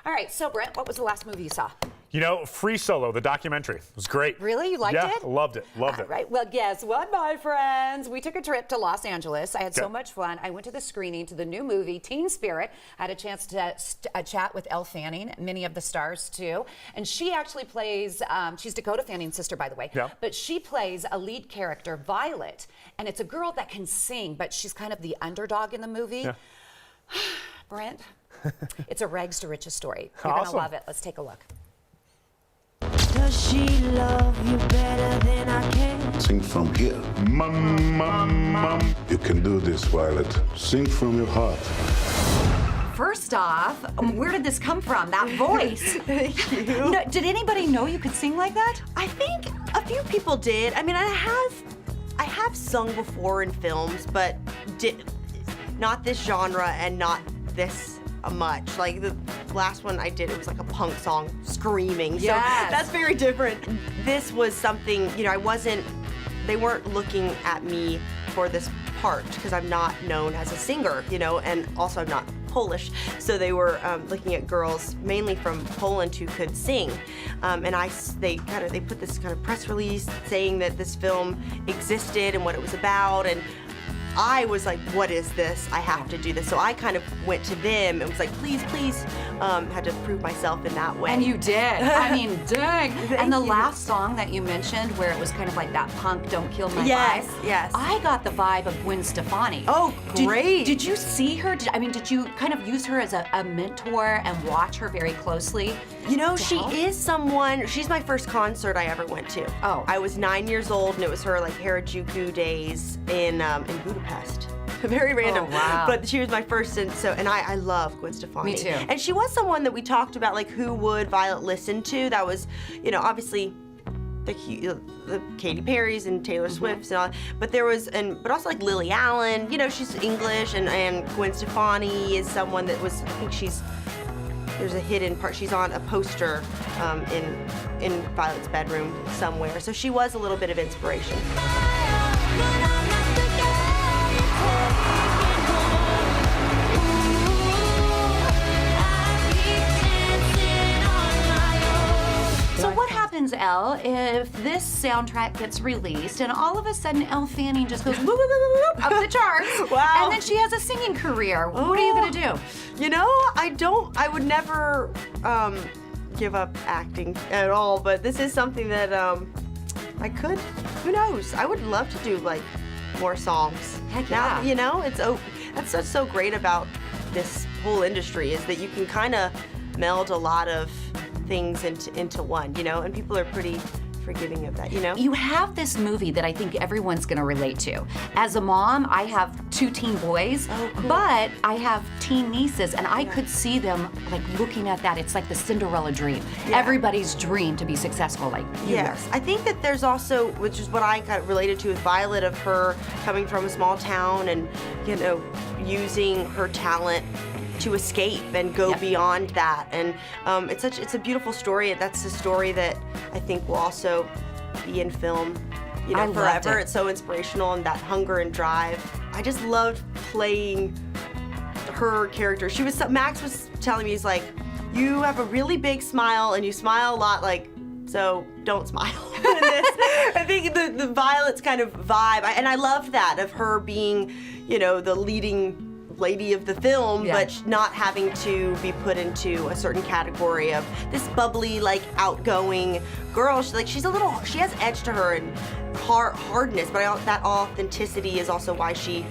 All right, so Brent, what was the last movie you saw? You know, Free Solo, the documentary. It was great. Really? You liked it? Yeah, loved it. Loved it. Right. Well, guess what, my friends? We took a trip to Los Angeles. I had so much fun. I went to the screening to the new movie, Teen Spirit. I had a chance to chat with Elle Fanning, many of the stars, too. And she actually plays, she's Dakota Fanning's sister, by the way. Yeah. But she plays a lead character, Violet. And it's a girl that can sing, but she's kind of the underdog in the movie. Yeah. Brent, it's a rags to riches story. You're going to love it. Let's take a look. Does she love you better than I can? Sing from here. You can do this, Violet. Sing from your heart. First off, where did this come from? That voice. Thank you. No, did anybody know you could sing like that? I think a few people did. I mean, I have sung before in films, but not this genre and not this much. Like the last one I did, it was like a punk song, screaming. Yes. So that's very different. This was something, you know, they weren't looking at me for this part because I'm not known as a singer, you know, and also I'm not Polish. So they were looking at girls mainly from Poland who could sing. And they put this kind of press release saying that this film existed and what it was about, and I was like, what is this? I have to do this. So I kind of went to them and was like, please, please, had to prove myself in that way. And you did. I mean, dang. And the you. last song that you mentioned, where it was kind of like that punk, don't kill my Yes, vibe. yes. I got the vibe of Gwen Stefani. Oh, great. Did you see her? Did you kind of use her as a mentor and watch her very closely? You know, she is someone, she's my first concert I ever went to. Oh. I was 9 years old and it was her like Harajuku days in Budapest. Very random. Oh, wow. But she was my first, and I love Gwen Stefani. Me too. And she was someone that we talked about, like who would Violet listen to. That was, you know, obviously the Katy Perry's and Taylor Swift's and all, but there was, but also like Lily Allen, you know, she's English, and Gwen Stefani is someone that was, I think there's a hidden part. She's on a poster in Violet's bedroom somewhere. So she was a little bit of inspiration. So what happens, Elle, if this soundtrack gets released and all of a sudden Elle Fanning just goes whoop, whoop, whoop, whoop, up the charts, Wow. and then she has a singing career? What are you gonna do? You know, I would never give up acting at all, but this is something that I could, who knows? I would love to do like more songs. Heck Now, yeah. you know, that's what's so great about this whole industry is that you can kind of meld a lot of things into one, you know, and people are pretty forgiving of that, you know? You have this movie that I think everyone's gonna relate to. As a mom, I have 2 teen boys, but I have teen nieces, and I could see them like looking at that. It's like the Cinderella dream. Yeah. Everybody's dream to be successful like you Yes, were. I think that there's also, which is what I kind of related to with Violet, of her coming from a small town and, you know, using her talent to escape and go beyond that, and it's a beautiful story. That's a story that I think will also be in film, you know, forever. It's so inspirational, and that hunger and drive. I just loved playing her character. Max was telling me, he's like, you have a really big smile and you smile a lot, like, so don't smile. I think the Violet's kind of vibe, and I loved that of her being, you know, the leading lady of the film, but not having to be put into a certain category of this bubbly, like outgoing girl. She has edge to her and hardness, but that authenticity is also why she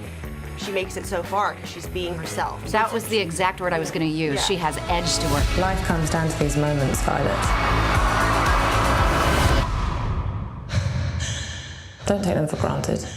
makes it so far, because she's being herself. That was the exact word I was going to use. Yeah. She has edge to her. Life comes down to these moments, Violet. Don't take them for granted.